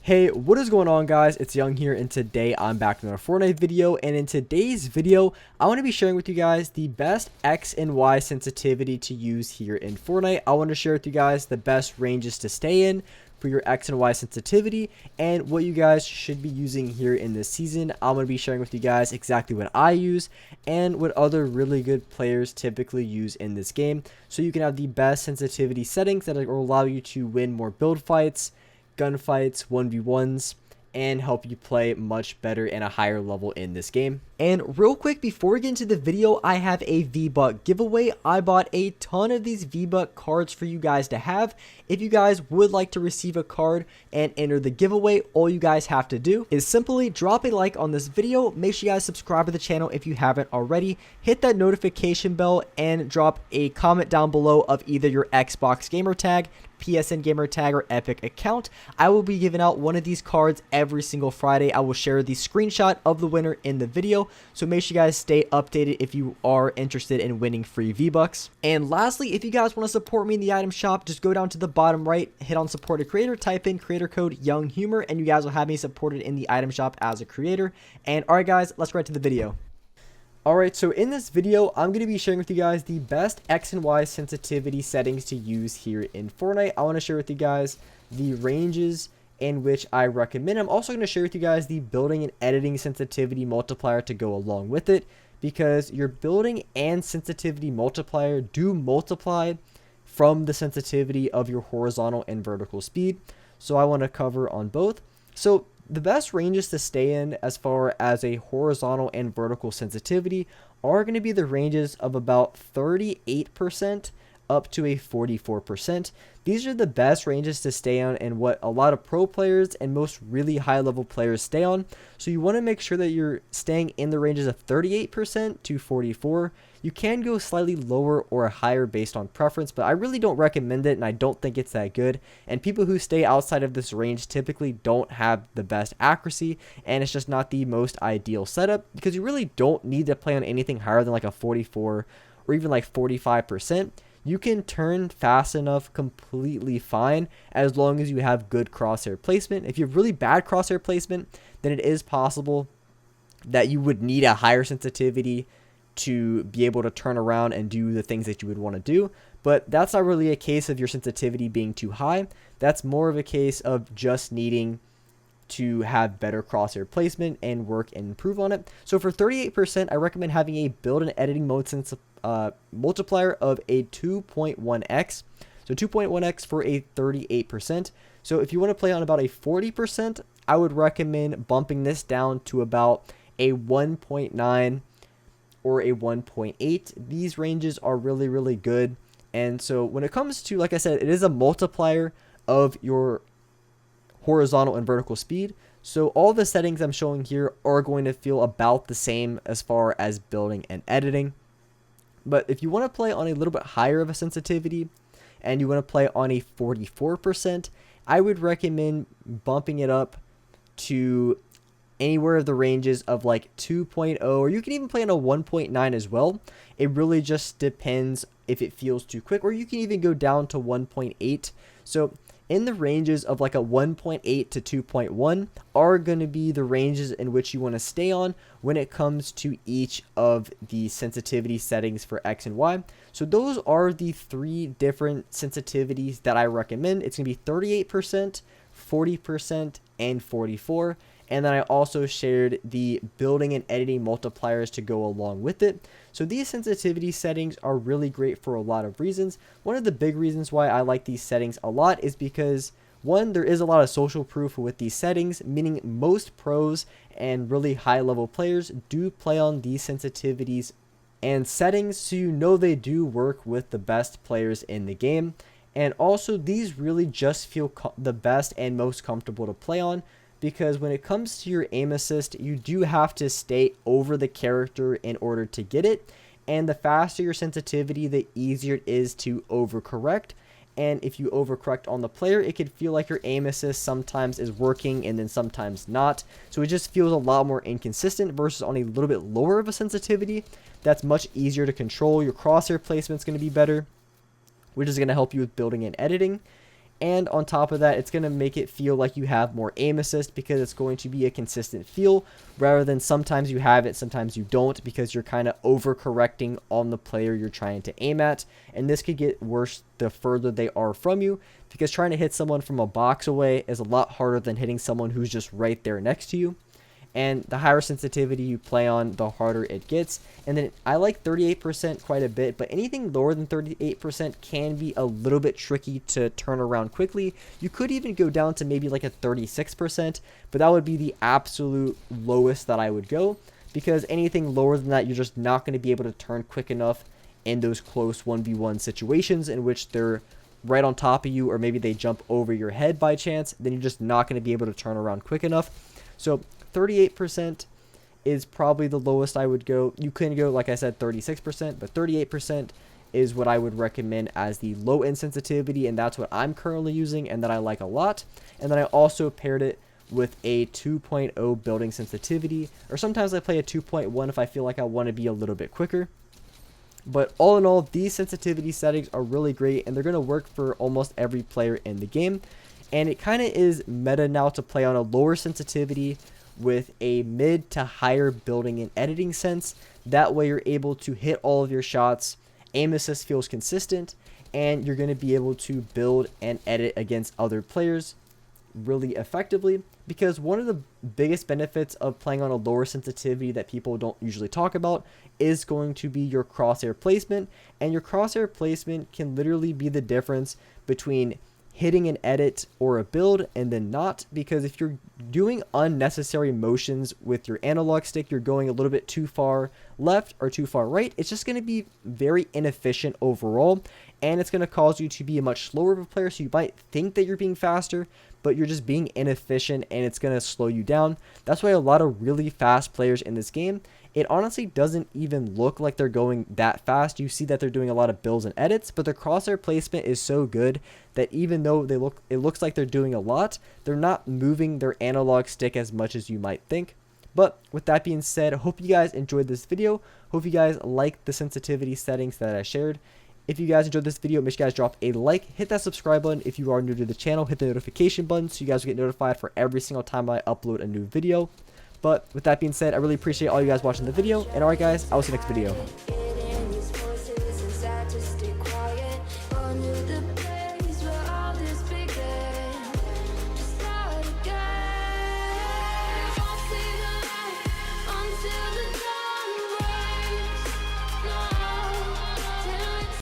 Hey, what is going on, guys? It's Young here, and today I'm back with another Fortnite video. And in today's video, I want to be sharing with you guys the best X and Y sensitivity to use here in Fortnite. I want to share with you guys the best ranges to stay in for your X and Y sensitivity and what you guys should be using here in this season. I'm going to be sharing with you guys exactly what I use and what other really good players typically use in this game, so you can have the best sensitivity settings that will allow you to win more build fights, gunfights, 1v1s, and help you play much better and a higher level in this game. And real quick, before we get into the video, I have a VBuck giveaway. I bought a ton of these VBuck cards for you guys to have. If you guys would like to receive a card and enter the giveaway, all you guys have to do is simply drop a like on this video. Make sure you guys subscribe to the channel if you haven't already. Hit that notification bell and drop a comment down below of either your Xbox gamer tag, PSN gamer tag, or Epic account. I will be giving out one of these cards every single Friday. I will share the screenshot of the winner in the video, so make sure you guys stay updated if you are interested in winning free V-Bucks. And lastly, if you guys want to support me in the item shop, just go down to the bottom right, hit on support a creator, type in creator code Young Humor, and you guys will have me supported in the item shop as a creator. And alright guys, let's get right to the video. Alright, so in this video, I'm going to be sharing with you guys the best X and Y sensitivity settings to use here in Fortnite. I want to share with you guys the ranges in which I recommend. I'm also going to share with you guys the building and editing sensitivity multiplier to go along with it, because your building and sensitivity multiplier do multiply from the sensitivity of your horizontal and vertical speed. So I want to cover on both. So the best ranges to stay in as far as a horizontal and vertical sensitivity are going to be the ranges of about 38% up to a 44%. These are the best ranges to stay on and what a lot of pro players and most really high level players stay on. So you want to make sure that you're staying in the ranges of 38% to 44%. You can go slightly lower or higher based on preference, but I really don't recommend it, and I don't think it's that good. And people who stay outside of this range typically don't have the best accuracy, and it's just not the most ideal setup, because you really don't need to play on anything higher than like a 44 or even like 45%. You can turn fast enough completely fine as long as you have good crosshair placement. If you have really bad crosshair placement, then it is possible that you would need a higher sensitivity to be able to turn around and do the things that you would want to do. But that's not really a case of your sensitivity being too high. That's more of a case of just needing to have better crosshair placement and work and improve on it. So for 38%, I recommend having a build and editing mode multiplier of a 2.1x. So 2.1x for a 38%. So if you want to play on about a 40%, I would recommend bumping this down to about a 1.9 or a 1.8. These ranges are really, really good. And so when it comes to, like I said, it is a multiplier of your horizontal and vertical speed. So all the settings I'm showing here are going to feel about the same as far as building and editing. But if you want to play on a little bit higher of a sensitivity and you want to play on a 44%, I would recommend bumping it up to anywhere of the ranges of like 2.0, or you can even play on a 1.9 as well. It really just depends if it feels too quick, or you can even go down to 1.8. So in the ranges of like a 1.8 to 2.1 are going to be the ranges in which you want to stay on when it comes to each of the sensitivity settings for X and Y. So those are the three different sensitivities that I recommend. It's going to be 38%, 40%, and 44%. And then I also shared the building and editing multipliers to go along with it. So these sensitivity settings are really great for a lot of reasons. One of the big reasons why I like these settings a lot is because, one, there is a lot of social proof with these settings, meaning most pros and really high level players do play on these sensitivities and settings, so you know they do work with the best players in the game. And also, these really just feel the best and most comfortable to play on, because when it comes to your aim assist, you do have to stay over the character in order to get it. And the faster your sensitivity, the easier it is to overcorrect. And if you overcorrect on the player, it could feel like your aim assist sometimes is working and then sometimes not. So it just feels a lot more inconsistent versus on a little bit lower of a sensitivity. That's much easier to control. Your crosshair placement is going to be better, which is going to help you with building and editing. And on top of that, it's going to make it feel like you have more aim assist because it's going to be a consistent feel rather than sometimes you have it, sometimes you don't, because you're kind of overcorrecting on the player you're trying to aim at. And this could get worse the further they are from you, because trying to hit someone from a box away is a lot harder than hitting someone who's just right there next to you. And the higher sensitivity you play on, the harder it gets. And then I like 38% quite a bit, but anything lower than 38% can be a little bit tricky to turn around quickly. You could even go down to maybe like a 36%, but that would be the absolute lowest that I would go, because anything lower than that, you're just not going to be able to turn quick enough in those close 1v1 situations in which they're right on top of you, or maybe they jump over your head by chance. Then you're just not going to be able to turn around quick enough. So 38% is probably the lowest I would go. You can go, like I said, 36%, but 38% is what I would recommend as the low end sensitivity, and that's what I'm currently using and that I like a lot. And then I also paired it with a 2.0 building sensitivity, or sometimes I play a 2.1 if I feel like I want to be a little bit quicker. But all in all, these sensitivity settings are really great, and they're going to work for almost every player in the game. And it kind of is meta now to play on a lower sensitivity with a mid to higher building and editing sense. That way you're able to hit all of your shots, aim assist feels consistent, and you're going to be able to build and edit against other players really effectively. Because one of the biggest benefits of playing on a lower sensitivity that people don't usually talk about is going to be your crosshair placement, and your crosshair placement can literally be the difference between hitting an edit or a build and then not. Because if you're doing unnecessary motions with your analog stick, you're going a little bit too far left or too far right, it's just going to be very inefficient overall, and it's going to cause you to be a much slower of a player. So you might think that you're being faster, but you're just being inefficient, and it's going to slow you down. That's why a lot of really fast players in this game, it honestly doesn't even look like they're going that fast. You see that they're doing a lot of builds and edits, but their crosshair placement is so good that even though it looks like they're doing a lot, they're not moving their analog stick as much as you might think. But with that being said, I hope you guys enjoyed this video. Hope you guys liked the sensitivity settings that I shared. If you guys enjoyed this video, make sure you guys drop a like, hit that subscribe button. If you are new to the channel, hit the notification button so you guys will get notified for every single time I upload a new video. But with that being said, I really appreciate all you guys watching the video. And alright guys, I will see you next video.